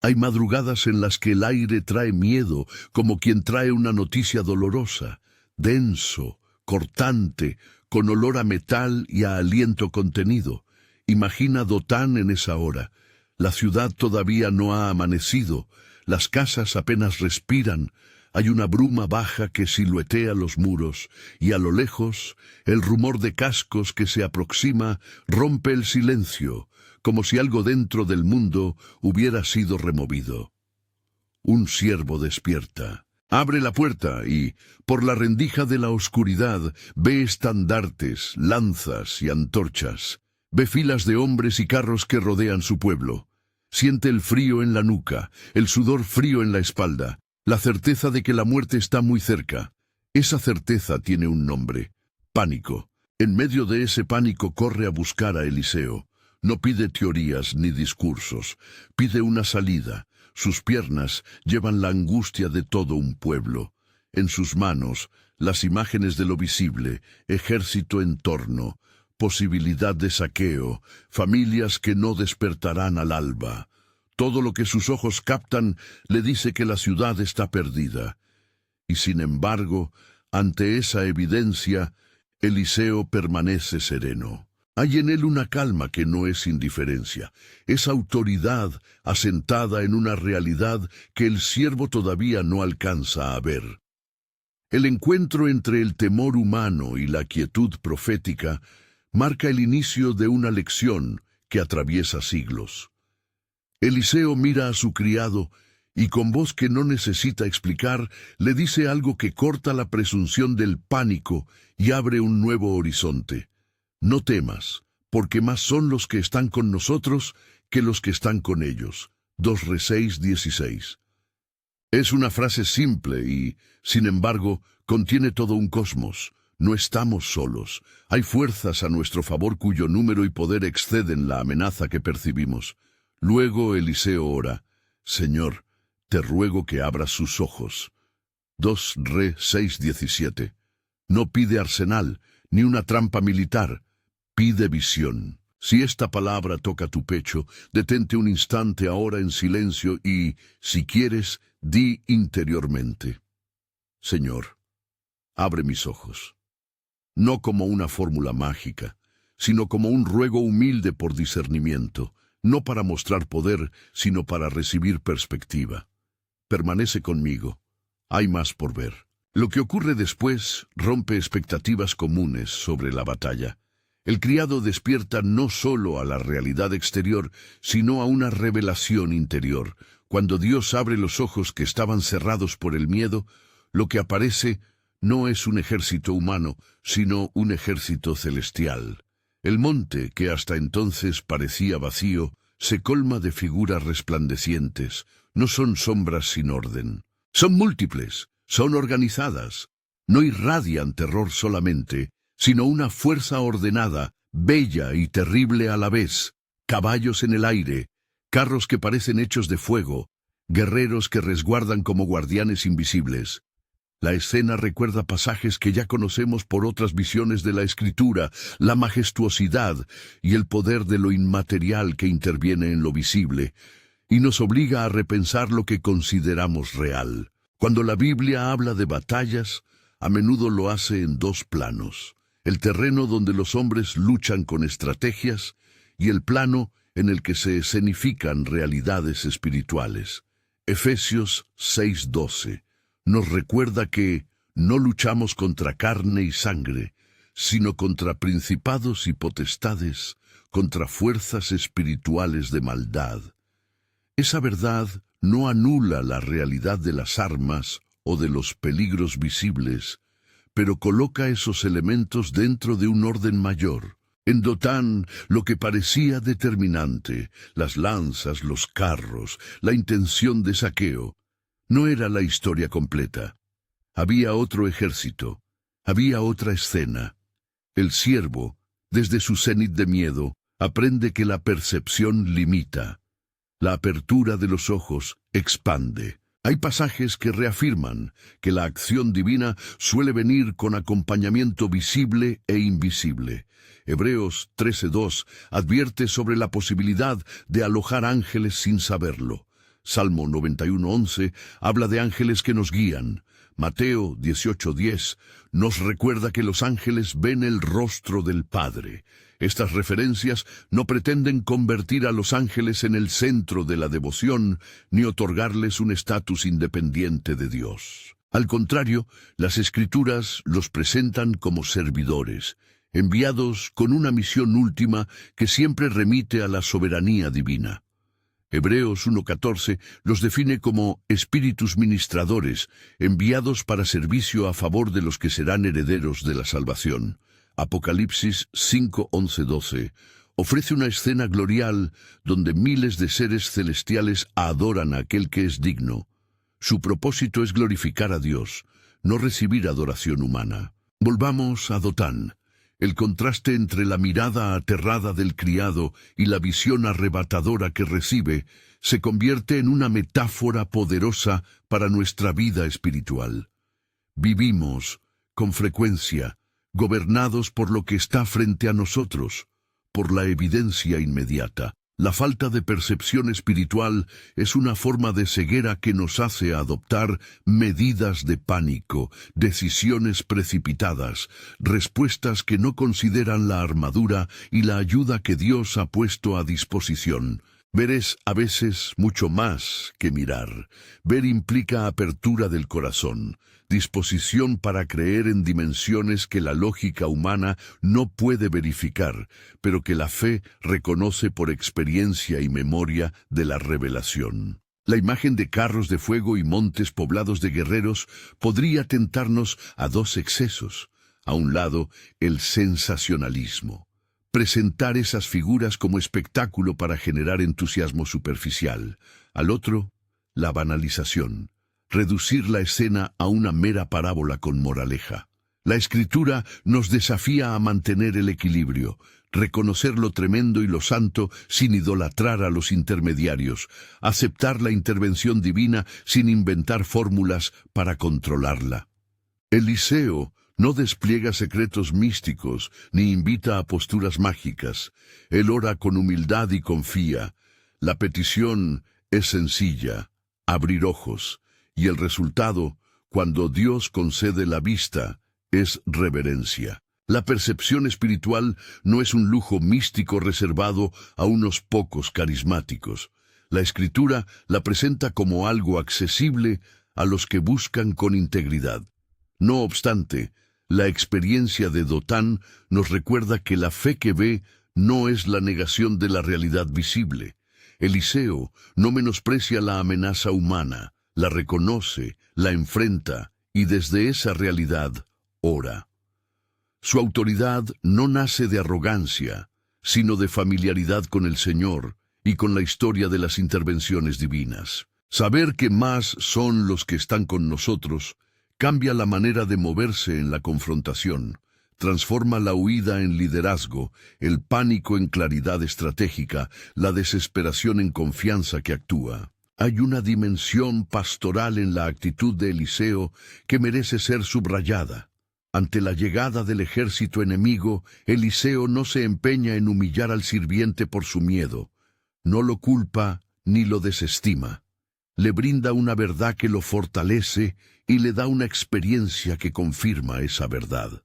Hay madrugadas en las que el aire trae miedo, como quien trae una noticia dolorosa, denso, cortante, con olor a metal y a aliento contenido. Imagina Dotán en esa hora. La ciudad todavía no ha amanecido, las casas apenas respiran, hay una bruma baja que siluetea los muros, y a lo lejos, el rumor de cascos que se aproxima rompe el silencio, como si algo dentro del mundo hubiera sido removido. Un ciervo despierta. Abre la puerta y, por la rendija de la oscuridad, ve estandartes, lanzas y antorchas. Ve filas de hombres y carros que rodean su pueblo. Siente el frío en la nuca, el sudor frío en la espalda, la certeza de que la muerte está muy cerca. Esa certeza tiene un nombre: pánico. En medio de ese pánico corre a buscar a Eliseo. No pide teorías ni discursos, pide una salida. Sus piernas llevan la angustia de todo un pueblo. En sus manos, las imágenes de lo visible, ejército en torno, posibilidad de saqueo, familias que no despertarán al alba. Todo lo que sus ojos captan le dice que la ciudad está perdida. Y sin embargo, ante esa evidencia, Eliseo permanece sereno. Hay en él una calma que no es indiferencia, es autoridad asentada en una realidad que el siervo todavía no alcanza a ver. El encuentro entre el temor humano y la quietud profética marca el inicio de una lección que atraviesa siglos. Eliseo mira a su criado y con voz que no necesita explicar, le dice algo que corta la presunción del pánico y abre un nuevo horizonte. No temas, porque más son los que están con nosotros que los que están con ellos. 2 Reyes 6:16. Es una frase simple y, sin embargo, contiene todo un cosmos. No estamos solos. Hay fuerzas a nuestro favor cuyo número y poder exceden la amenaza que percibimos. Luego Eliseo ora: Señor, te ruego que abras sus ojos. 2 Reyes 6:17. No pide arsenal, ni una trampa militar. Pide visión. Si esta palabra toca tu pecho, detente un instante ahora en silencio y, si quieres, di interiormente: Señor, abre mis ojos. No como una fórmula mágica, sino como un ruego humilde por discernimiento, no para mostrar poder, sino para recibir perspectiva. Permanece conmigo. Hay más por ver. Lo que ocurre después rompe expectativas comunes sobre la batalla. El criado despierta no solo a la realidad exterior, sino a una revelación interior. Cuando Dios abre los ojos que estaban cerrados por el miedo, lo que aparece no es un ejército humano, sino un ejército celestial. El monte, que hasta entonces parecía vacío, se colma de figuras resplandecientes. No son sombras sin orden. Son múltiples, son organizadas. No irradian terror solamente, sino una fuerza ordenada, bella y terrible a la vez. Caballos en el aire, carros que parecen hechos de fuego, guerreros que resguardan como guardianes invisibles. La escena recuerda pasajes que ya conocemos por otras visiones de la Escritura, la majestuosidad y el poder de lo inmaterial que interviene en lo visible, y nos obliga a repensar lo que consideramos real. Cuando la Biblia habla de batallas, a menudo lo hace en dos planos: el terreno donde los hombres luchan con estrategias y el plano en el que se escenifican realidades espirituales. Efesios 6:12 nos recuerda que no luchamos contra carne y sangre, sino contra principados y potestades, contra fuerzas espirituales de maldad. Esa verdad no anula la realidad de las armas o de los peligros visibles, pero coloca esos elementos dentro de un orden mayor. En Dotán, lo que parecía determinante, las lanzas, los carros, la intención de saqueo, no era la historia completa. Había otro ejército, había otra escena. El siervo, desde su cenit de miedo, aprende que la percepción limita. La apertura de los ojos expande. Hay pasajes que reafirman que la acción divina suele venir con acompañamiento visible e invisible. Hebreos 13:2 advierte sobre la posibilidad de alojar ángeles sin saberlo. Salmo 91:11 habla de ángeles que nos guían. Mateo 18:10 nos recuerda que los ángeles ven el rostro del Padre. Estas referencias no pretenden convertir a los ángeles en el centro de la devoción, ni otorgarles un estatus independiente de Dios. Al contrario, las Escrituras los presentan como servidores, enviados con una misión última que siempre remite a la soberanía divina. Hebreos 1:14 los define como espíritus ministradores, enviados para servicio a favor de los que serán herederos de la salvación. Apocalipsis 5:11-12 ofrece una escena glorial donde miles de seres celestiales adoran a aquel que es digno. Su propósito es glorificar a Dios, no recibir adoración humana. Volvamos a Dotán. El contraste entre la mirada aterrada del criado y la visión arrebatadora que recibe se convierte en una metáfora poderosa para nuestra vida espiritual. Vivimos, con frecuencia, gobernados por lo que está frente a nosotros, por la evidencia inmediata. La falta de percepción espiritual es una forma de ceguera que nos hace adoptar medidas de pánico, decisiones precipitadas, respuestas que no consideran la armadura y la ayuda que Dios ha puesto a disposición. Ver es a veces mucho más que mirar. Ver implica apertura del corazón, disposición para creer en dimensiones que la lógica humana no puede verificar, pero que la fe reconoce por experiencia y memoria de la revelación. La imagen de carros de fuego y montes poblados de guerreros podría tentarnos a dos excesos. A un lado, el sensacionalismo. Presentar esas figuras como espectáculo para generar entusiasmo superficial. Al otro, la banalización. Reducir la escena a una mera parábola con moraleja. La Escritura nos desafía a mantener el equilibrio, reconocer lo tremendo y lo santo sin idolatrar a los intermediarios, aceptar la intervención divina sin inventar fórmulas para controlarla. Eliseo no despliega secretos místicos ni invita a posturas mágicas. Él ora con humildad y confía. La petición es sencilla, abrir ojos, y el resultado, cuando Dios concede la vista, es reverencia. La percepción espiritual no es un lujo místico reservado a unos pocos carismáticos. La Escritura la presenta como algo accesible a los que buscan con integridad. No obstante, la experiencia de Dotán nos recuerda que la fe que ve no es la negación de la realidad visible. Eliseo no menosprecia la amenaza humana, la reconoce, la enfrenta y desde esa realidad ora. Su autoridad no nace de arrogancia, sino de familiaridad con el Señor y con la historia de las intervenciones divinas. Saber que más son los que están con nosotros cambia la manera de moverse en la confrontación, transforma la huida en liderazgo, el pánico en claridad estratégica, la desesperación en confianza que actúa. Hay una dimensión pastoral en la actitud de Eliseo que merece ser subrayada. Ante la llegada del ejército enemigo, Eliseo no se empeña en humillar al sirviente por su miedo, no lo culpa ni lo desestima. Le brinda una verdad que lo fortalece y le da una experiencia que confirma esa verdad.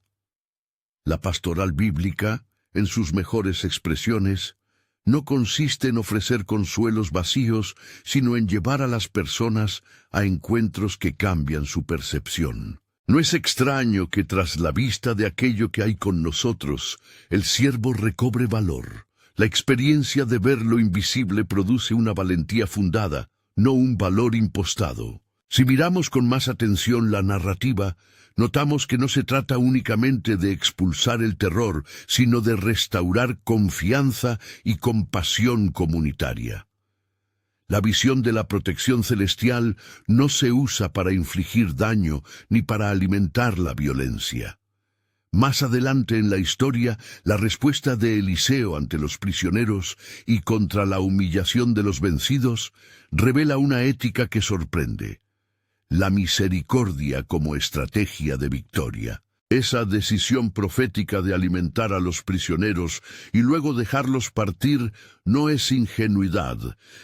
La pastoral bíblica, en sus mejores expresiones, no consiste en ofrecer consuelos vacíos, sino en llevar a las personas a encuentros que cambian su percepción. No es extraño que tras la vista de aquello que hay con nosotros, el siervo recobre valor. La experiencia de ver lo invisible produce una valentía fundada, no un valor impostado. Si miramos con más atención la narrativa, notamos que no se trata únicamente de expulsar el terror, sino de restaurar confianza y compasión comunitaria. La visión de la protección celestial no se usa para infligir daño ni para alimentar la violencia. Más adelante en la historia, la respuesta de Eliseo ante los prisioneros y contra la humillación de los vencidos revela una ética que sorprende: la misericordia como estrategia de victoria. Esa decisión profética de alimentar a los prisioneros y luego dejarlos partir no es ingenuidad,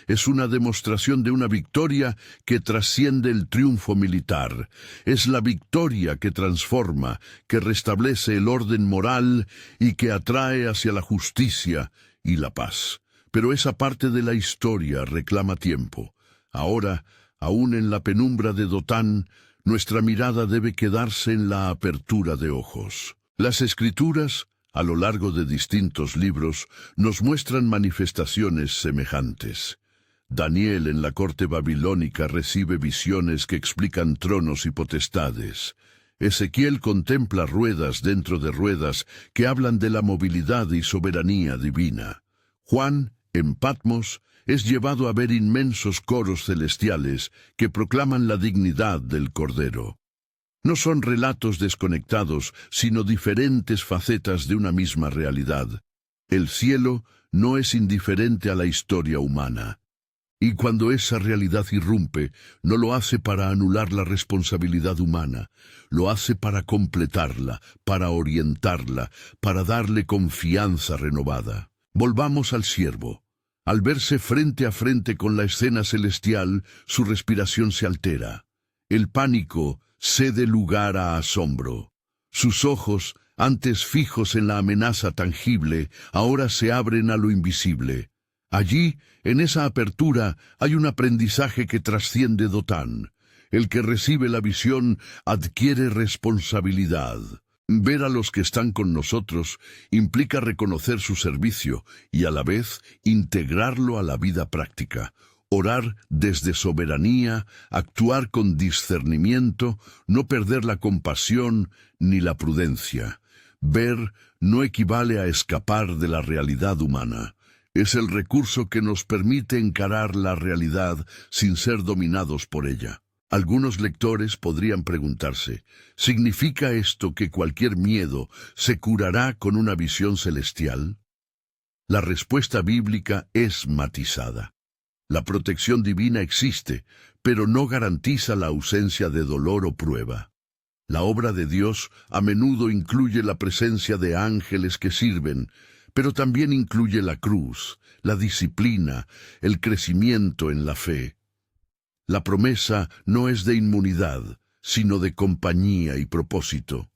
es una demostración de una victoria que trasciende el triunfo militar. Es la victoria que transforma, que restablece el orden moral y que atrae hacia la justicia y la paz. Pero esa parte de la historia reclama tiempo. Ahora, aún en la penumbra de Dotán, nuestra mirada debe quedarse en la apertura de ojos. Las Escrituras, a lo largo de distintos libros, nos muestran manifestaciones semejantes. Daniel en la corte babilónica recibe visiones que explican tronos y potestades. Ezequiel contempla ruedas dentro de ruedas que hablan de la movilidad y soberanía divina. Juan, en Patmos, es llevado a ver inmensos coros celestiales que proclaman la dignidad del Cordero. No son relatos desconectados, sino diferentes facetas de una misma realidad. El cielo no es indiferente a la historia humana. Y cuando esa realidad irrumpe, no lo hace para anular la responsabilidad humana, lo hace para completarla, para orientarla, para darle confianza renovada. Volvamos al siervo. Al verse frente a frente con la escena celestial, su respiración se altera. El pánico cede lugar a asombro. Sus ojos, antes fijos en la amenaza tangible, ahora se abren a lo invisible. Allí, en esa apertura, hay un aprendizaje que trasciende Dotán. El que recibe la visión adquiere responsabilidad. Ver a los que están con nosotros implica reconocer su servicio y a la vez integrarlo a la vida práctica. Orar desde soberanía, actuar con discernimiento, no perder la compasión ni la prudencia. Ver no equivale a escapar de la realidad humana. Es el recurso que nos permite encarar la realidad sin ser dominados por ella. Algunos lectores podrían preguntarse, ¿significa esto que cualquier miedo se curará con una visión celestial? La respuesta bíblica es matizada. La protección divina existe, pero no garantiza la ausencia de dolor o prueba. La obra de Dios a menudo incluye la presencia de ángeles que sirven, pero también incluye la cruz, la disciplina, el crecimiento en la fe. La promesa no es de inmunidad, sino de compañía y propósito.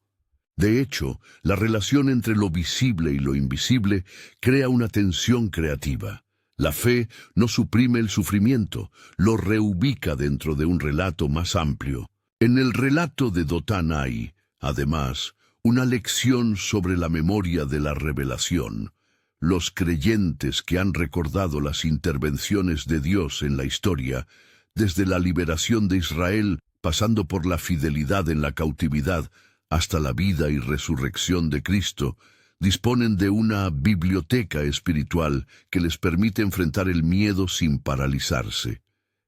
De hecho, la relación entre lo visible y lo invisible crea una tensión creativa. La fe no suprime el sufrimiento, lo reubica dentro de un relato más amplio. En el relato de Dotán hay, además, una lección sobre la memoria de la revelación. Los creyentes que han recordado las intervenciones de Dios en la historia, desde la liberación de Israel, pasando por la fidelidad en la cautividad, hasta la vida y resurrección de Cristo, disponen de una biblioteca espiritual que les permite enfrentar el miedo sin paralizarse.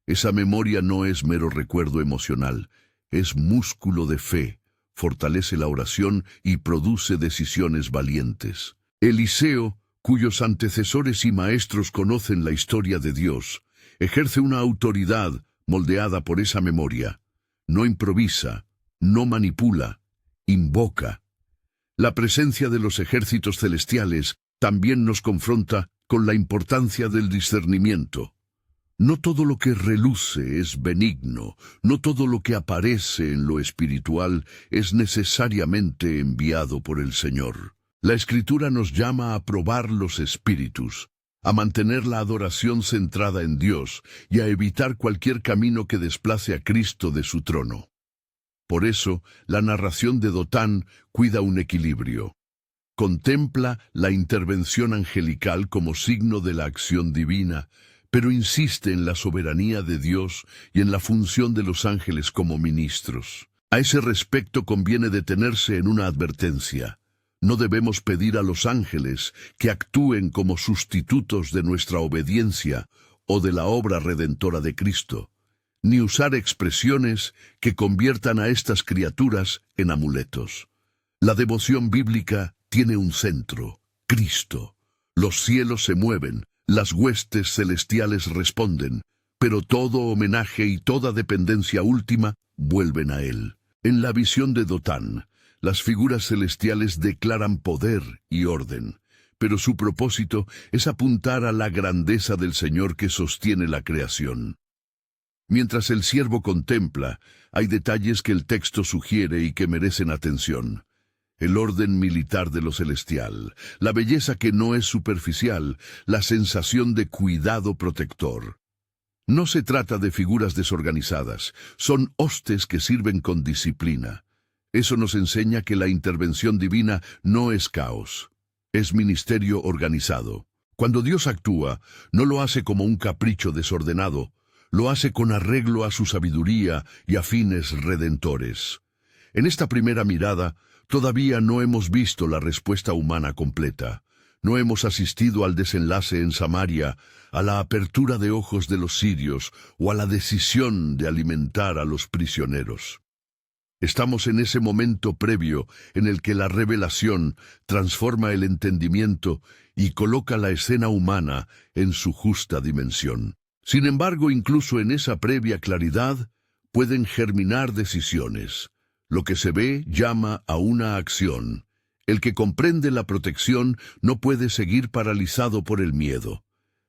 Esa memoria no es mero recuerdo emocional, es músculo de fe, fortalece la oración y produce decisiones valientes. Eliseo, cuyos antecesores y maestros conocen la historia de Dios, ejerce una autoridad moldeada por esa memoria. No improvisa, no manipula, invoca. La presencia de los ejércitos celestiales también nos confronta con la importancia del discernimiento. No todo lo que reluce es benigno, no todo lo que aparece en lo espiritual es necesariamente enviado por el Señor. La Escritura nos llama a probar los espíritus, a mantener la adoración centrada en Dios y a evitar cualquier camino que desplace a Cristo de su trono. Por eso, la narración de Dotán cuida un equilibrio. Contempla la intervención angelical como signo de la acción divina, pero insiste en la soberanía de Dios y en la función de los ángeles como ministros. A ese respecto conviene detenerse en una advertencia. No debemos pedir a los ángeles que actúen como sustitutos de nuestra obediencia o de la obra redentora de Cristo, ni usar expresiones que conviertan a estas criaturas en amuletos. La devoción bíblica tiene un centro, Cristo. Los cielos se mueven, las huestes celestiales responden, pero todo homenaje y toda dependencia última vuelven a Él. En la visión de Dotán, Las figuras celestiales declaran poder y orden, pero su propósito es apuntar a la grandeza del Señor que sostiene la creación. Mientras el siervo contempla, hay detalles que el texto sugiere y que merecen atención. El orden militar de lo celestial, la belleza que no es superficial, la sensación de cuidado protector. No se trata de figuras desorganizadas, son hostes que sirven con disciplina. Eso nos enseña que la intervención divina no es caos, es ministerio organizado. Cuando Dios actúa, no lo hace como un capricho desordenado, lo hace con arreglo a su sabiduría y a fines redentores. En esta primera mirada, todavía no hemos visto la respuesta humana completa. No hemos asistido al desenlace en Samaria, a la apertura de ojos de los sirios o a la decisión de alimentar a los prisioneros. Estamos en ese momento previo en el que la revelación transforma el entendimiento y coloca la escena humana en su justa dimensión. Sin embargo, incluso en esa previa claridad, pueden germinar decisiones. Lo que se ve llama a una acción. El que comprende la protección no puede seguir paralizado por el miedo.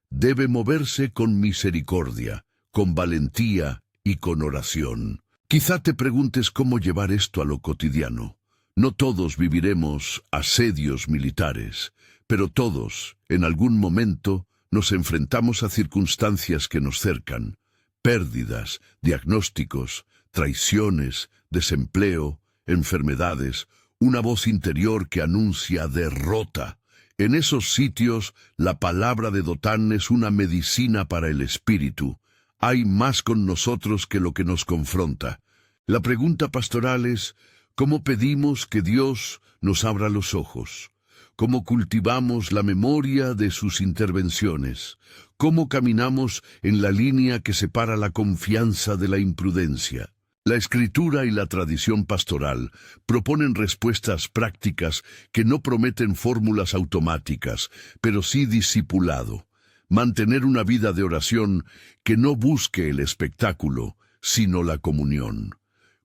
Debe moverse con misericordia, con valentía y con oración. Quizá te preguntes cómo llevar esto a lo cotidiano. No todos viviremos asedios militares, pero todos, en algún momento, nos enfrentamos a circunstancias que nos cercan. Pérdidas, diagnósticos, traiciones, desempleo, enfermedades, una voz interior que anuncia derrota. En esos sitios, la palabra de Dotán es una medicina para el espíritu. Hay más con nosotros que lo que nos confronta. La pregunta pastoral es, ¿cómo pedimos que Dios nos abra los ojos? ¿Cómo cultivamos la memoria de sus intervenciones? ¿Cómo caminamos en la línea que separa la confianza de la imprudencia? La Escritura y la tradición pastoral proponen respuestas prácticas que no prometen fórmulas automáticas, pero sí discipulado. Mantener una vida de oración que no busque el espectáculo, sino la comunión.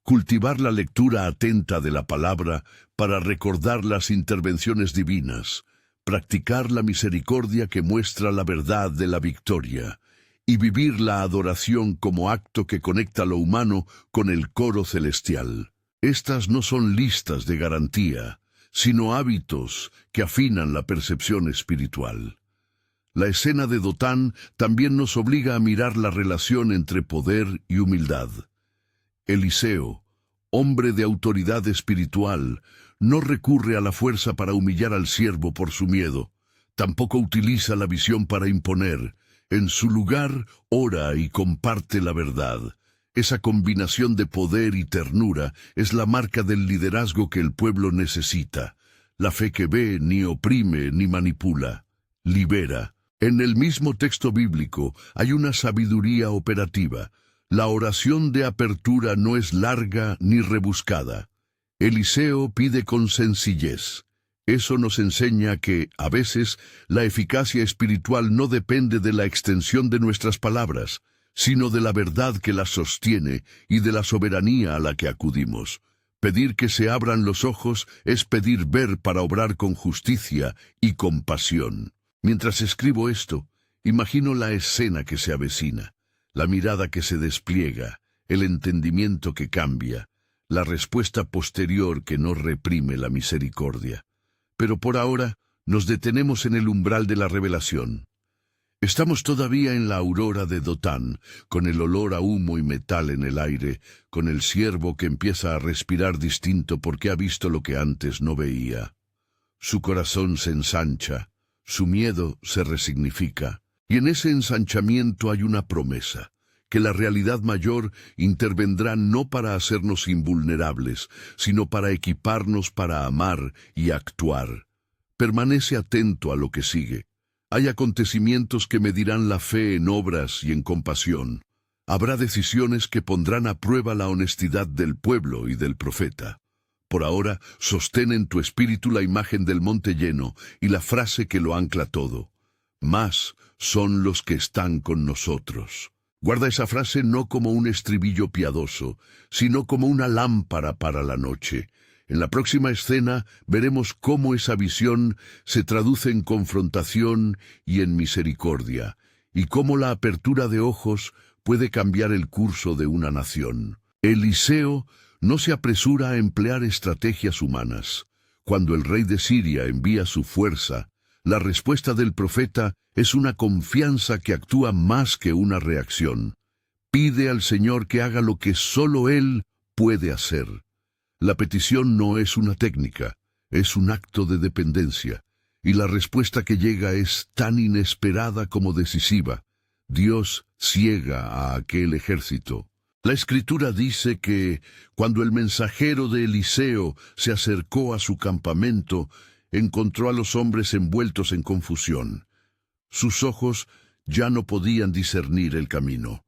Cultivar la lectura atenta de la palabra para recordar las intervenciones divinas. Practicar la misericordia que muestra la verdad de la victoria. Y vivir la adoración como acto que conecta lo humano con el coro celestial. Estas no son listas de garantía, sino hábitos que afinan la percepción espiritual. La escena de Dotán también nos obliga a mirar la relación entre poder y humildad. Eliseo, hombre de autoridad espiritual, no recurre a la fuerza para humillar al siervo por su miedo. Tampoco utiliza la visión para imponer. En su lugar, ora y comparte la verdad. Esa combinación de poder y ternura es la marca del liderazgo que el pueblo necesita. La fe que ve ni oprime ni manipula, libera. En el mismo texto bíblico hay una sabiduría operativa. La oración de apertura no es larga ni rebuscada. Eliseo pide con sencillez. Eso nos enseña que, a veces, la eficacia espiritual no depende de la extensión de nuestras palabras, sino de la verdad que las sostiene y de la soberanía a la que acudimos. Pedir que se abran los ojos es pedir ver para obrar con justicia y compasión. Mientras escribo esto, imagino la escena que se avecina, la mirada que se despliega, el entendimiento que cambia, la respuesta posterior que no reprime la misericordia. Pero por ahora nos detenemos en el umbral de la revelación. Estamos todavía en la aurora de Dotán, con el olor a humo y metal en el aire, con el siervo que empieza a respirar distinto porque ha visto lo que antes no veía. Su corazón se ensancha, su miedo se resignifica, y en ese ensanchamiento hay una promesa, que la realidad mayor intervendrá no para hacernos invulnerables, sino para equiparnos para amar y actuar. Permanece atento a lo que sigue. Hay acontecimientos que medirán la fe en obras y en compasión. Habrá decisiones que pondrán a prueba la honestidad del pueblo y del profeta. Por ahora, sostén en tu espíritu la imagen del monte lleno y la frase que lo ancla todo. Más son los que están con nosotros. Guarda esa frase no como un estribillo piadoso, sino como una lámpara para la noche. En la próxima escena veremos cómo esa visión se traduce en confrontación y en misericordia, y cómo la apertura de ojos puede cambiar el curso de una nación. Eliseo no se apresura a emplear estrategias humanas. Cuando el rey de Siria envía su fuerza, la respuesta del profeta es una confianza que actúa más que una reacción. Pide al Señor que haga lo que solo Él puede hacer. La petición no es una técnica, es un acto de dependencia, y la respuesta que llega es tan inesperada como decisiva. Dios ciega a aquel ejército. La Escritura dice que, cuando el mensajero de Eliseo se acercó a su campamento, encontró a los hombres envueltos en confusión. Sus ojos ya no podían discernir el camino.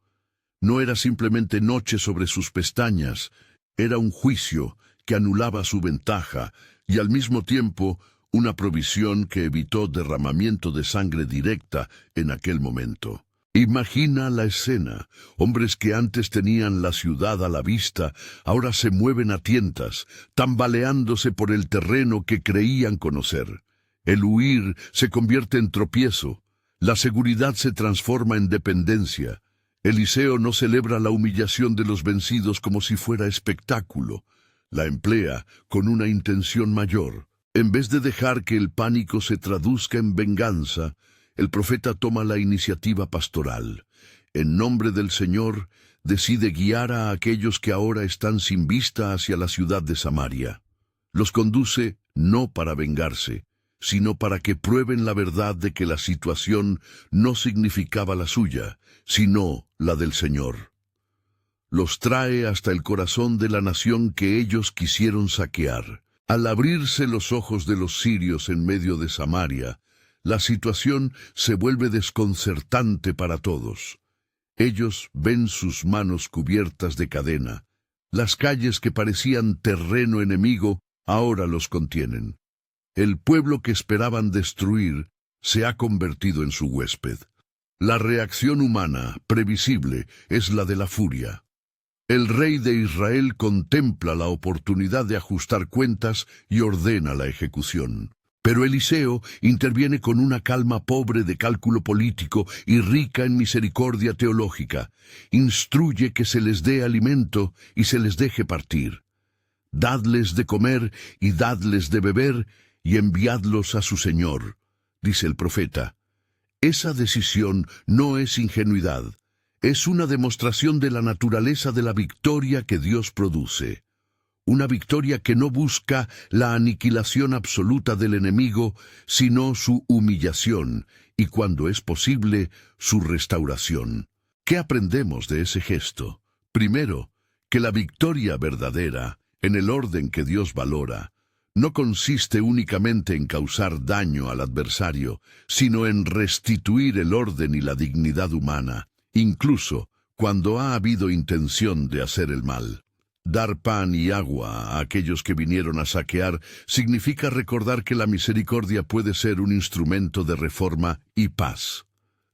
No era simplemente noche sobre sus pestañas, era un juicio que anulaba su ventaja y al mismo tiempo una provisión que evitó derramamiento de sangre directa en aquel momento. Imagina la escena. Hombres que antes tenían la ciudad a la vista, ahora se mueven a tientas, tambaleándose por el terreno que creían conocer. El huir se convierte en tropiezo. La seguridad se transforma en dependencia. Eliseo no celebra la humillación de los vencidos como si fuera espectáculo. La emplea con una intención mayor. En vez de dejar que el pánico se traduzca en venganza, el profeta toma la iniciativa pastoral. En nombre del Señor, decide guiar a aquellos que ahora están sin vista hacia la ciudad de Samaria. Los conduce no para vengarse, sino para que prueben la verdad de que la situación no significaba la suya, sino la del Señor. Los trae hasta el corazón de la nación que ellos quisieron saquear. Al abrirse los ojos de los sirios en medio de Samaria, la situación se vuelve desconcertante para todos. Ellos ven sus manos cubiertas de cadena. Las calles que parecían terreno enemigo ahora los contienen. El pueblo que esperaban destruir se ha convertido en su huésped. La reacción humana, previsible, es la de la furia. El rey de Israel contempla la oportunidad de ajustar cuentas y ordena la ejecución. Pero Eliseo interviene con una calma pobre de cálculo político y rica en misericordia teológica. Instruye que se les dé alimento y se les deje partir. Dadles de comer y dadles de beber y enviadlos a su señor, dice el profeta. Esa decisión no es ingenuidad. Es una demostración de la naturaleza de la victoria que Dios produce. Una victoria que no busca la aniquilación absoluta del enemigo, sino su humillación y, cuando es posible, su restauración. ¿Qué aprendemos de ese gesto? Primero, que la victoria verdadera, en el orden que Dios valora, no consiste únicamente en causar daño al adversario, sino en restituir el orden y la dignidad humana, incluso cuando ha habido intención de hacer el mal. Dar pan y agua a aquellos que vinieron a saquear significa recordar que la misericordia puede ser un instrumento de reforma y paz.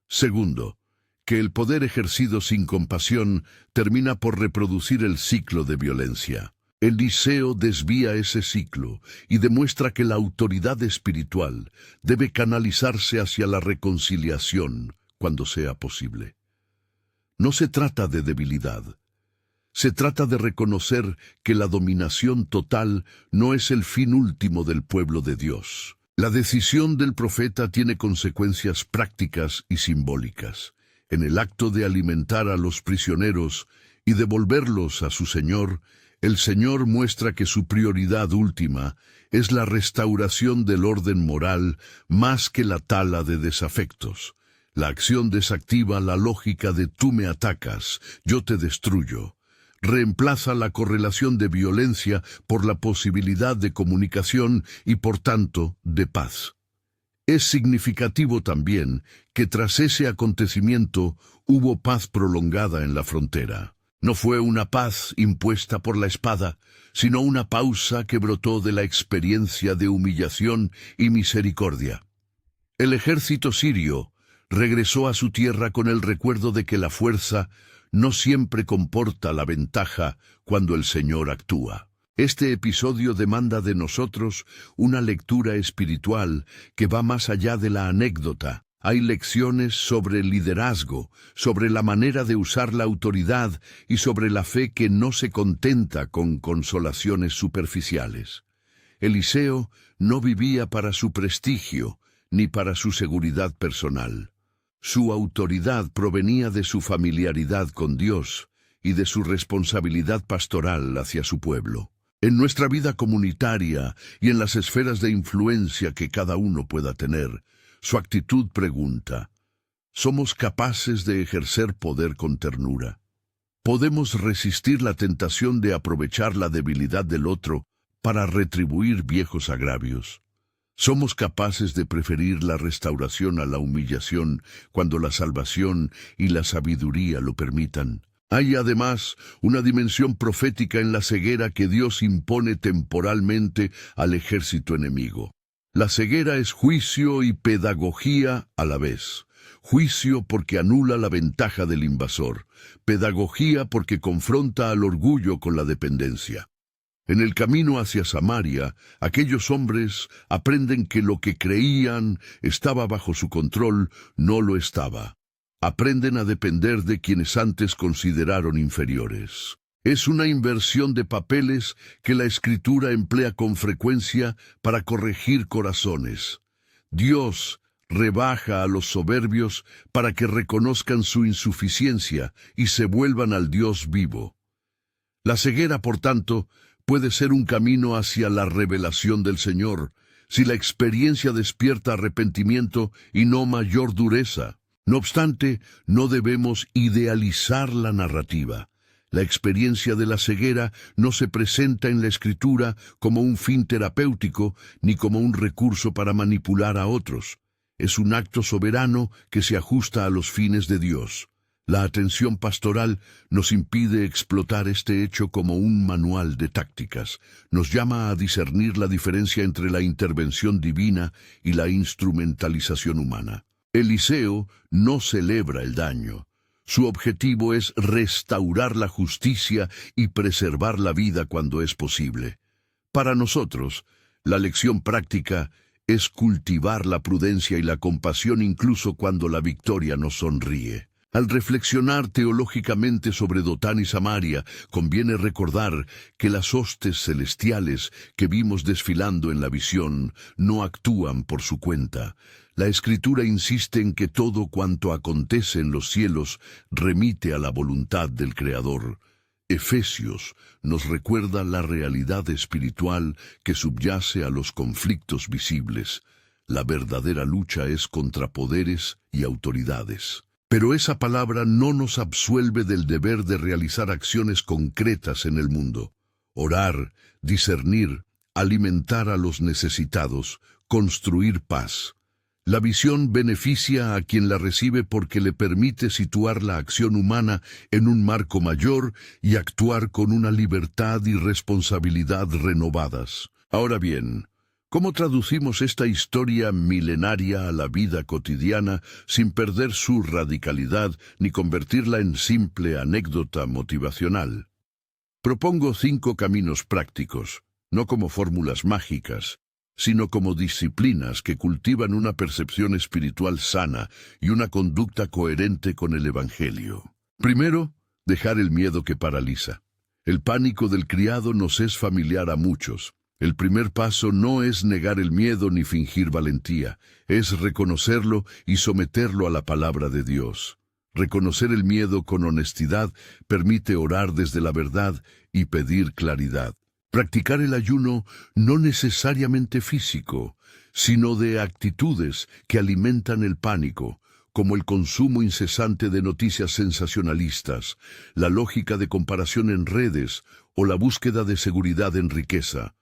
Segundo, que el poder ejercido sin compasión termina por reproducir el ciclo de violencia. Eliseo desvía ese ciclo y demuestra que la autoridad espiritual debe canalizarse hacia la reconciliación cuando sea posible. No se trata de debilidad. Se trata de reconocer que la dominación total no es el fin último del pueblo de Dios. La decisión del profeta tiene consecuencias prácticas y simbólicas. En el acto de alimentar a los prisioneros y devolverlos a su Señor, el Señor muestra que su prioridad última es la restauración del orden moral más que la tala de desafectos. La acción desactiva la lógica de tú me atacas, yo te destruyo. Reemplaza la correlación de violencia por la posibilidad de comunicación y, por tanto, de paz. Es significativo también que tras ese acontecimiento hubo paz prolongada en la frontera. No fue una paz impuesta por la espada, sino una pausa que brotó de la experiencia de humillación y misericordia. El ejército sirio regresó a su tierra con el recuerdo de que la fuerza no siempre comporta la ventaja cuando el Señor actúa. Este episodio demanda de nosotros una lectura espiritual que va más allá de la anécdota. Hay lecciones sobre liderazgo, sobre la manera de usar la autoridad y sobre la fe que no se contenta con consolaciones superficiales. Eliseo no vivía para su prestigio ni para su seguridad personal. Su autoridad provenía de su familiaridad con Dios y de su responsabilidad pastoral hacia su pueblo. En nuestra vida comunitaria y en las esferas de influencia que cada uno pueda tener, su actitud pregunta: ¿somos capaces de ejercer poder con ternura? ¿Podemos resistir la tentación de aprovechar la debilidad del otro para retribuir viejos agravios? ¿Somos capaces de preferir la restauración a la humillación cuando la salvación y la sabiduría lo permitan? Hay además una dimensión profética en la ceguera que Dios impone temporalmente al ejército enemigo. La ceguera es juicio y pedagogía a la vez. Juicio porque anula la ventaja del invasor. Pedagogía porque confronta al orgullo con la dependencia. En el camino hacia Samaria, aquellos hombres aprenden que lo que creían estaba bajo su control no lo estaba. Aprenden a depender de quienes antes consideraron inferiores. Es una inversión de papeles que la Escritura emplea con frecuencia para corregir corazones. Dios rebaja a los soberbios para que reconozcan su insuficiencia y se vuelvan al Dios vivo. La ceguera, por tanto, puede ser un camino hacia la revelación del Señor, si la experiencia despierta arrepentimiento y no mayor dureza. No obstante, no debemos idealizar la narrativa. La experiencia de la ceguera no se presenta en la Escritura como un fin terapéutico ni como un recurso para manipular a otros. Es un acto soberano que se ajusta a los fines de Dios. La atención pastoral nos impide explotar este hecho como un manual de tácticas. Nos llama a discernir la diferencia entre la intervención divina y la instrumentalización humana. Eliseo no celebra el daño. Su objetivo es restaurar la justicia y preservar la vida cuando es posible. Para nosotros, la lección práctica es cultivar la prudencia y la compasión incluso cuando la victoria nos sonríe. Al reflexionar teológicamente sobre Dotán y Samaria, conviene recordar que las hostes celestiales que vimos desfilando en la visión no actúan por su cuenta. La Escritura insiste en que todo cuanto acontece en los cielos remite a la voluntad del Creador. Efesios nos recuerda la realidad espiritual que subyace a los conflictos visibles. La verdadera lucha es contra poderes y autoridades. Pero esa palabra no nos absuelve del deber de realizar acciones concretas en el mundo. Orar, discernir, alimentar a los necesitados, construir paz. La visión beneficia a quien la recibe porque le permite situar la acción humana en un marco mayor y actuar con una libertad y responsabilidad renovadas. Ahora bien, ¿cómo traducimos esta historia milenaria a la vida cotidiana sin perder su radicalidad ni convertirla en simple anécdota motivacional? Propongo 5 caminos prácticos, no como fórmulas mágicas, sino como disciplinas que cultivan una percepción espiritual sana y una conducta coherente con el Evangelio. Primero, dejar el miedo que paraliza. El pánico del criado nos es familiar a muchos. El primer paso no es negar el miedo ni fingir valentía, es reconocerlo y someterlo a la palabra de Dios. Reconocer el miedo con honestidad permite orar desde la verdad y pedir claridad. Practicar el ayuno no necesariamente físico, sino de actitudes que alimentan el pánico, como el consumo incesante de noticias sensacionalistas, la lógica de comparación en redes o la búsqueda de seguridad en riqueza.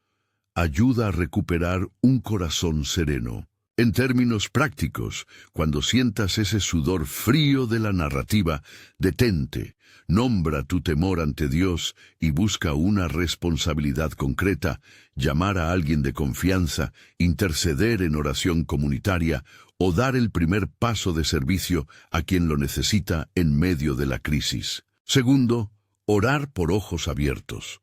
Ayuda a recuperar un corazón sereno. En términos prácticos, cuando sientas ese sudor frío de la narrativa, detente, nombra tu temor ante Dios y busca una responsabilidad concreta, llamar a alguien de confianza, interceder en oración comunitaria o dar el primer paso de servicio a quien lo necesita en medio de la crisis. Segundo, orar por ojos abiertos.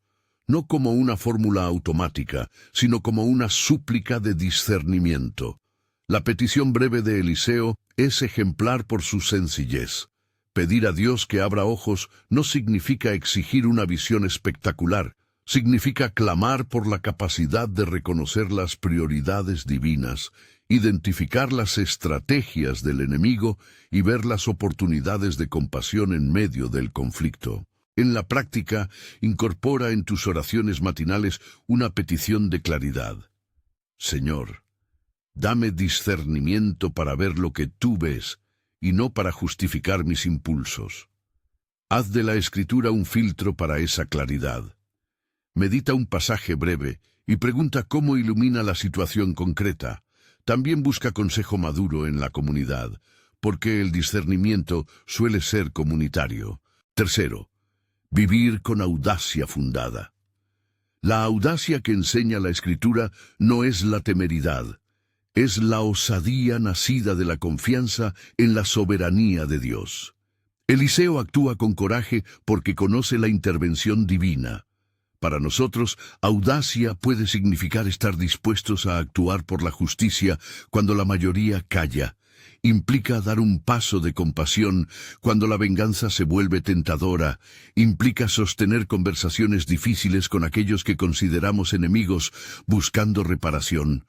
no como una fórmula automática, sino como una súplica de discernimiento. La petición breve de Eliseo es ejemplar por su sencillez. Pedir a Dios que abra ojos no significa exigir una visión espectacular, significa clamar por la capacidad de reconocer las prioridades divinas, identificar las estrategias del enemigo y ver las oportunidades de compasión en medio del conflicto. En la práctica, incorpora en tus oraciones matinales una petición de claridad. Señor, dame discernimiento para ver lo que tú ves y no para justificar mis impulsos. Haz de la Escritura un filtro para esa claridad. Medita un pasaje breve y pregunta cómo ilumina la situación concreta. También busca consejo maduro en la comunidad, porque el discernimiento suele ser comunitario. Tercero, vivir con audacia fundada. La audacia que enseña la Escritura no es la temeridad, es la osadía nacida de la confianza en la soberanía de Dios. Eliseo actúa con coraje porque conoce la intervención divina. Para nosotros, audacia puede significar estar dispuestos a actuar por la justicia cuando la mayoría calla. Implica dar un paso de compasión cuando la venganza se vuelve tentadora. Implica sostener conversaciones difíciles con aquellos que consideramos enemigos, buscando reparación.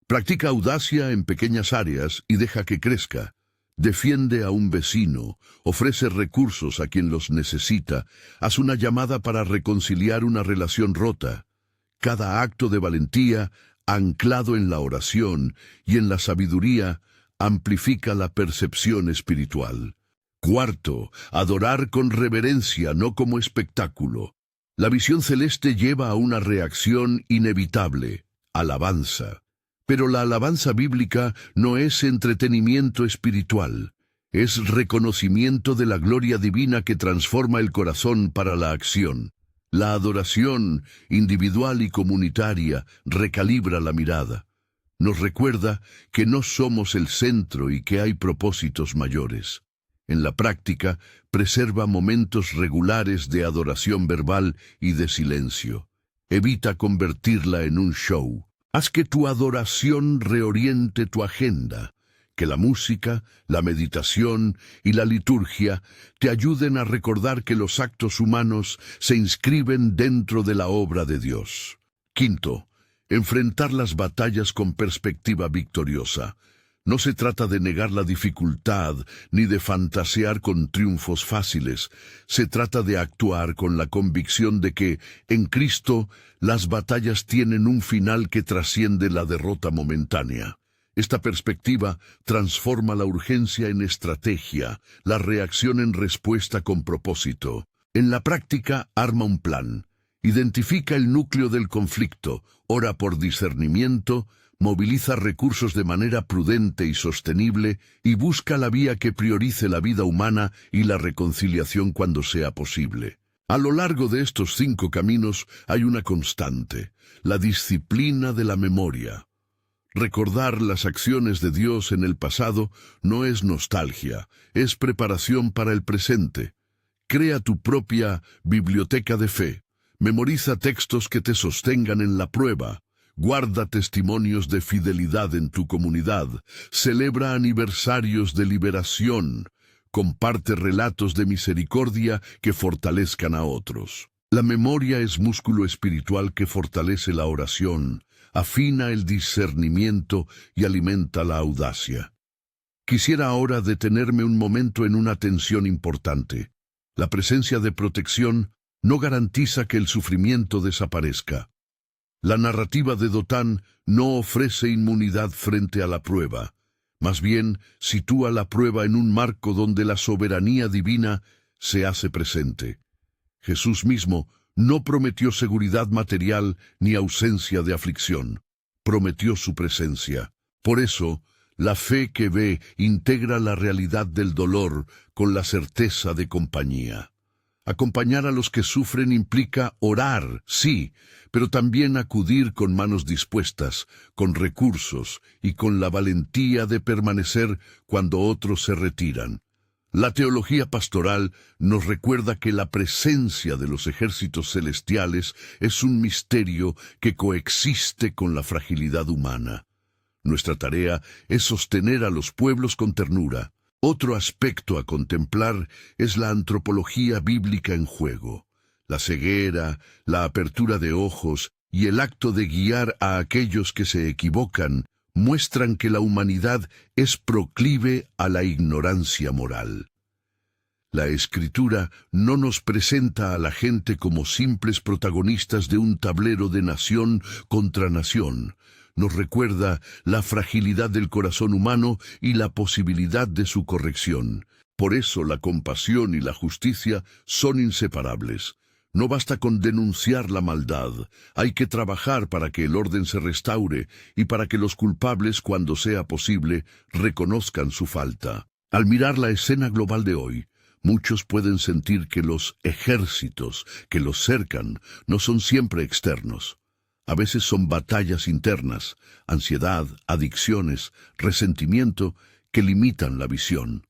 Practica audacia en pequeñas áreas y deja que crezca. Defiende a un vecino, ofrece recursos a quien los necesita, haz una llamada para reconciliar una relación rota. Cada acto de valentía, anclado en la oración y en la sabiduría, amplifica la percepción espiritual. Cuarto, adorar con reverencia, no como espectáculo. La visión celeste lleva a una reacción inevitable, alabanza. Pero la alabanza bíblica no es entretenimiento espiritual, es reconocimiento de la gloria divina que transforma el corazón para la acción. La adoración, individual y comunitaria, recalibra la mirada. Nos recuerda que no somos el centro y que hay propósitos mayores. En la práctica, preserva momentos regulares de adoración verbal y de silencio. Evita convertirla en un show. Haz que tu adoración reoriente tu agenda, que la música, la meditación y la liturgia te ayuden a recordar que los actos humanos se inscriben dentro de la obra de Dios. Quinto, enfrentar las batallas con perspectiva victoriosa. No se trata de negar la dificultad ni de fantasear con triunfos fáciles. Se trata de actuar con la convicción de que, en Cristo, las batallas tienen un final que trasciende la derrota momentánea. Esta perspectiva transforma la urgencia en estrategia, la reacción en respuesta con propósito. En la práctica, arma un plan. Identifica el núcleo del conflicto, ora por discernimiento, moviliza recursos de manera prudente y sostenible y busca la vía que priorice la vida humana y la reconciliación cuando sea posible. A lo largo de estos 5 caminos hay una constante, la disciplina de la memoria. Recordar las acciones de Dios en el pasado no es nostalgia, es preparación para el presente. Crea tu propia biblioteca de fe. Memoriza textos que te sostengan en la prueba. Guarda testimonios de fidelidad en tu comunidad. Celebra aniversarios de liberación. Comparte relatos de misericordia que fortalezcan a otros. La memoria es músculo espiritual que fortalece la oración, afina el discernimiento y alimenta la audacia. Quisiera ahora detenerme un momento en una tensión importante. La presencia de protección no garantiza que el sufrimiento desaparezca. La narrativa de Dotán no ofrece inmunidad frente a la prueba. Más bien, sitúa la prueba en un marco donde la soberanía divina se hace presente. Jesús mismo no prometió seguridad material ni ausencia de aflicción. Prometió su presencia. Por eso, la fe que ve integra la realidad del dolor con la certeza de compañía. Acompañar a los que sufren implica orar, sí, pero también acudir con manos dispuestas, con recursos y con la valentía de permanecer cuando otros se retiran. La teología pastoral nos recuerda que la presencia de los ejércitos celestiales es un misterio que coexiste con la fragilidad humana. Nuestra tarea es sostener a los pueblos con ternura. Otro aspecto a contemplar es la antropología bíblica en juego. La ceguera, la apertura de ojos y el acto de guiar a aquellos que se equivocan muestran que la humanidad es proclive a la ignorancia moral. La Escritura no nos presenta a la gente como simples protagonistas de un tablero de nación contra nación. Nos recuerda la fragilidad del corazón humano y la posibilidad de su corrección. Por eso la compasión y la justicia son inseparables. No basta con denunciar la maldad, hay que trabajar para que el orden se restaure y para que los culpables, cuando sea posible, reconozcan su falta. Al mirar la escena global de hoy, muchos pueden sentir que los ejércitos que los cercan no son siempre externos. A veces son batallas internas, ansiedad, adicciones, resentimiento que limitan la visión.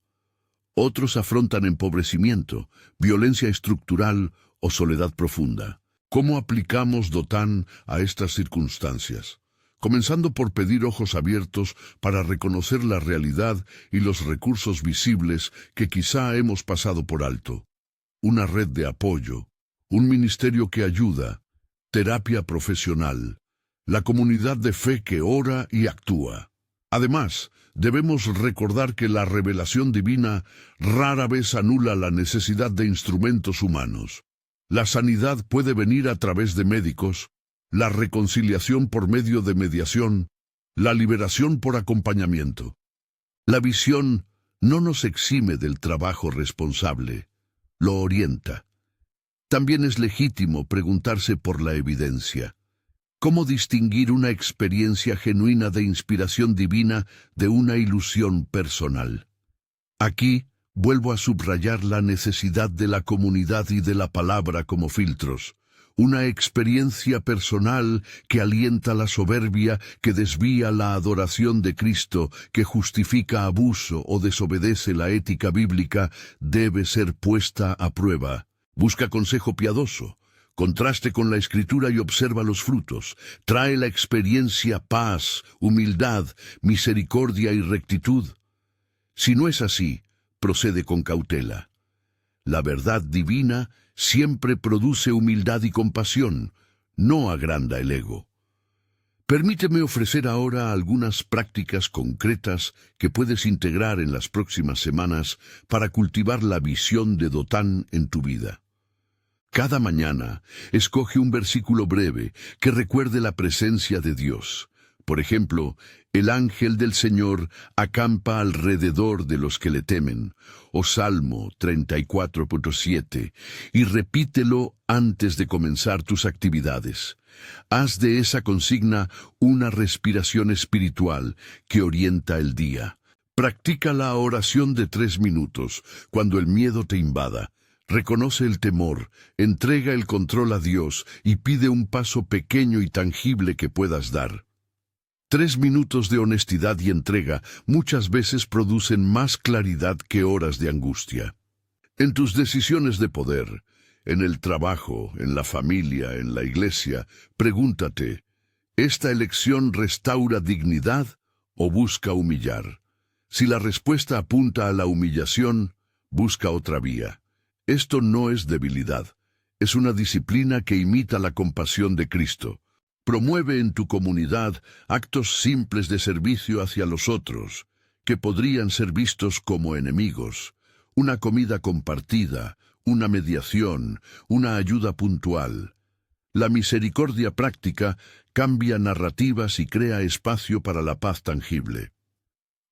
Otros afrontan empobrecimiento, violencia estructural o soledad profunda. ¿Cómo aplicamos Dotán a estas circunstancias? Comenzando por pedir ojos abiertos para reconocer la realidad y los recursos visibles que quizá hemos pasado por alto. Una red de apoyo, un ministerio que ayuda, terapia profesional, la comunidad de fe que ora y actúa. Además, debemos recordar que la revelación divina rara vez anula la necesidad de instrumentos humanos. La sanidad puede venir a través de médicos, la reconciliación por medio de mediación, la liberación por acompañamiento. La visión no nos exime del trabajo responsable, lo orienta. También es legítimo preguntarse por la evidencia. ¿Cómo distinguir una experiencia genuina de inspiración divina de una ilusión personal? Aquí vuelvo a subrayar la necesidad de la comunidad y de la palabra como filtros. Una experiencia personal que alienta la soberbia, que desvía la adoración de Cristo, que justifica abuso o desobedece la ética bíblica, debe ser puesta a prueba. Busca consejo piadoso. Contraste con la Escritura y observa los frutos. Trae la experiencia paz, humildad, misericordia y rectitud. Si no es así, procede con cautela. La verdad divina siempre produce humildad y compasión, no agranda el ego. Permíteme ofrecer ahora algunas prácticas concretas que puedes integrar en las próximas semanas para cultivar la visión de Dotán en tu vida. Cada mañana, escoge un versículo breve que recuerde la presencia de Dios. Por ejemplo, el ángel del Señor acampa alrededor de los que le temen, o Salmo 34.7, y repítelo antes de comenzar tus actividades. Haz de esa consigna una respiración espiritual que orienta el día. Practica la oración de 3 minutos cuando el miedo te invada. Reconoce el temor, entrega el control a Dios y pide un paso pequeño y tangible que puedas dar. 3 minutos de honestidad y entrega muchas veces producen más claridad que horas de angustia. En tus decisiones de poder, en el trabajo, en la familia, en la iglesia, pregúntate, ¿esta elección restaura dignidad o busca humillar? Si la respuesta apunta a la humillación, busca otra vía. Esto no es debilidad, es una disciplina que imita la compasión de Cristo. Promueve en tu comunidad actos simples de servicio hacia los otros, que podrían ser vistos como enemigos. Una comida compartida, una mediación, una ayuda puntual. La misericordia práctica cambia narrativas y crea espacio para la paz tangible.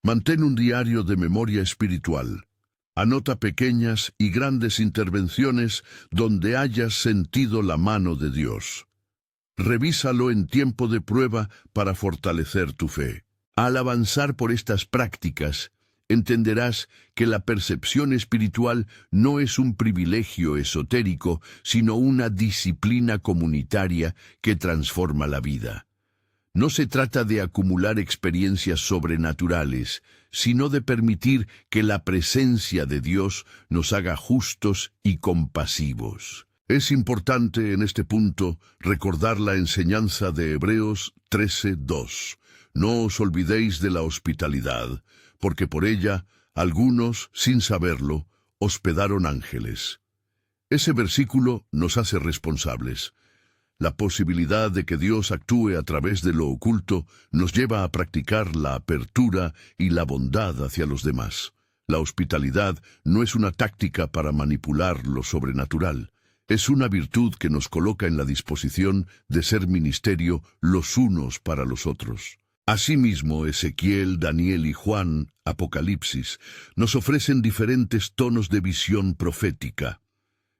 Mantén un diario de memoria espiritual. Anota pequeñas y grandes intervenciones donde hayas sentido la mano de Dios. Revísalo en tiempo de prueba para fortalecer tu fe. Al avanzar por estas prácticas, entenderás que la percepción espiritual no es un privilegio esotérico, sino una disciplina comunitaria que transforma la vida. No se trata de acumular experiencias sobrenaturales, sino de permitir que la presencia de Dios nos haga justos y compasivos. Es importante en este punto recordar la enseñanza de Hebreos 13:2. No os olvidéis de la hospitalidad, porque por ella algunos, sin saberlo, hospedaron ángeles. Ese versículo nos hace responsables. La posibilidad de que Dios actúe a través de lo oculto nos lleva a practicar la apertura y la bondad hacia los demás. La hospitalidad no es una táctica para manipular lo sobrenatural. Es una virtud que nos coloca en la disposición de ser ministerio los unos para los otros. Asimismo, Ezequiel, Daniel y Juan, Apocalipsis, nos ofrecen diferentes tonos de visión profética.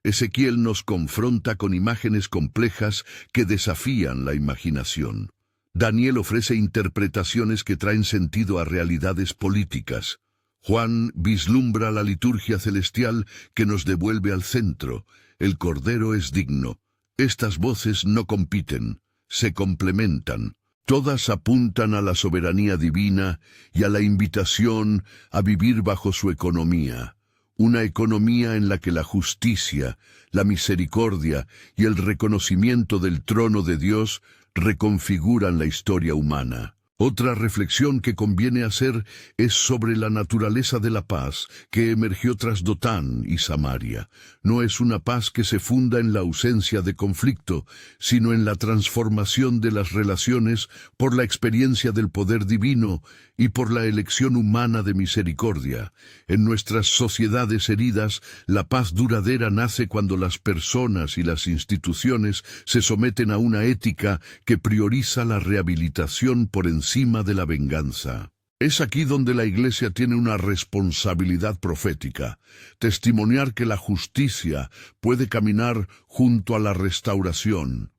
Ezequiel nos confronta con imágenes complejas que desafían la imaginación. Daniel ofrece interpretaciones que traen sentido a realidades políticas. Juan vislumbra la liturgia celestial que nos devuelve al centro. El Cordero es digno. Estas voces no compiten, se complementan. Todas apuntan a la soberanía divina y a la invitación a vivir bajo su economía. Una economía en la que la justicia, la misericordia y el reconocimiento del trono de Dios reconfiguran la historia humana. Otra reflexión que conviene hacer es sobre la naturaleza de la paz que emergió tras Dotán y Samaria. No es una paz que se funda en la ausencia de conflicto, sino en la transformación de las relaciones por la experiencia del poder divino y por la elección humana de misericordia. En nuestras sociedades heridas, la paz duradera nace cuando las personas y las instituciones se someten a una ética que prioriza la rehabilitación por encima de la venganza. Es aquí donde la Iglesia tiene una responsabilidad profética, testimoniar que la justicia puede caminar junto a la restauración.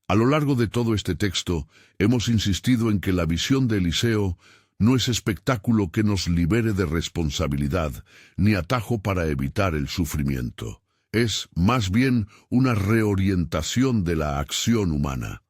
A lo largo de todo este texto, hemos insistido en que la visión de Eliseo no es espectáculo que nos libere de responsabilidad, ni atajo para evitar el sufrimiento. Es, más bien, una reorientación de la acción humana.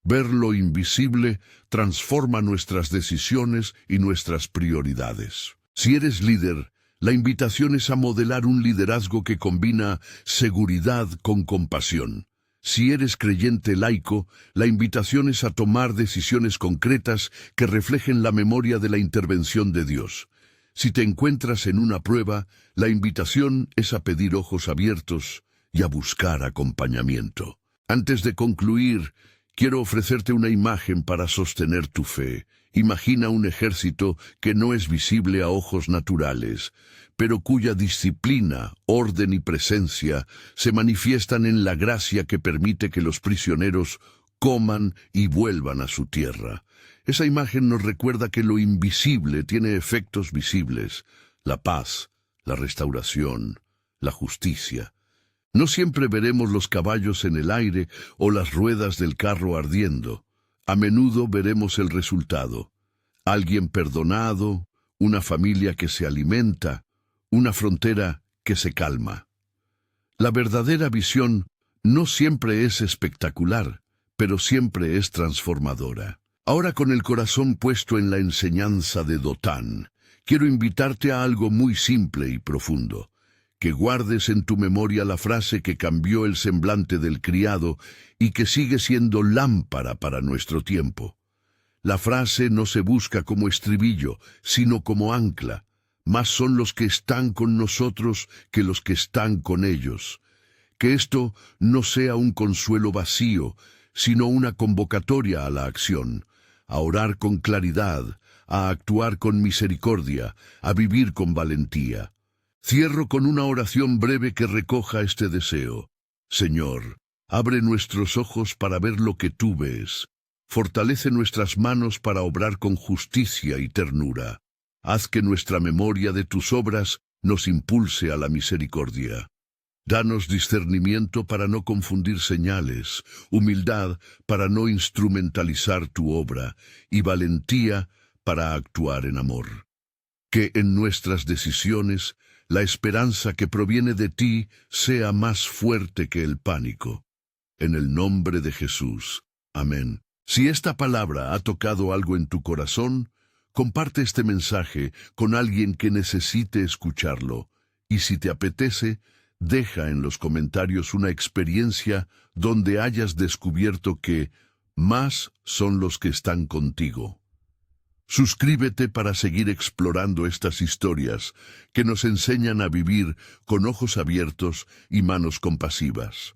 Ver lo invisible transforma nuestras decisiones y nuestras prioridades. Si eres líder, la invitación es a modelar un liderazgo que combina seguridad con compasión. Si eres creyente laico, la invitación es a tomar decisiones concretas que reflejen la memoria de la intervención de Dios. Si te encuentras en una prueba, la invitación es a pedir ojos abiertos y a buscar acompañamiento. Antes de concluir, quiero ofrecerte una imagen para sostener tu fe. Imagina un ejército que no es visible a ojos naturales, pero cuya disciplina, orden y presencia se manifiestan en la gracia que permite que los prisioneros coman y vuelvan a su tierra. Esa imagen nos recuerda que lo invisible tiene efectos visibles: la paz, la restauración, la justicia. No siempre veremos los caballos en el aire o las ruedas del carro ardiendo. A menudo veremos el resultado: alguien perdonado, una familia que se alimenta, una frontera que se calma. La verdadera visión no siempre es espectacular, pero siempre es transformadora. Ahora, con el corazón puesto en la enseñanza de Dotán, quiero invitarte a algo muy simple y profundo: que guardes en tu memoria la frase que cambió el semblante del criado y que sigue siendo lámpara para nuestro tiempo. La frase no se busca como estribillo, sino como ancla. Más son los que están con nosotros que los que están con ellos. Que esto no sea un consuelo vacío, sino una convocatoria a la acción, a orar con claridad, a actuar con misericordia, a vivir con valentía. Cierro con una oración breve que recoja este deseo. Señor, abre nuestros ojos para ver lo que tú ves. Fortalece nuestras manos para obrar con justicia y ternura. Haz que nuestra memoria de tus obras nos impulse a la misericordia. Danos discernimiento para no confundir señales, humildad para no instrumentalizar tu obra y valentía para actuar en amor. Que en nuestras decisiones la esperanza que proviene de ti sea más fuerte que el pánico. En el nombre de Jesús. Amén. Si esta palabra ha tocado algo en tu corazón, comparte este mensaje con alguien que necesite escucharlo. Y si te apetece, deja en los comentarios una experiencia donde hayas descubierto que más son los que están contigo. Suscríbete para seguir explorando estas historias que nos enseñan a vivir con ojos abiertos y manos compasivas.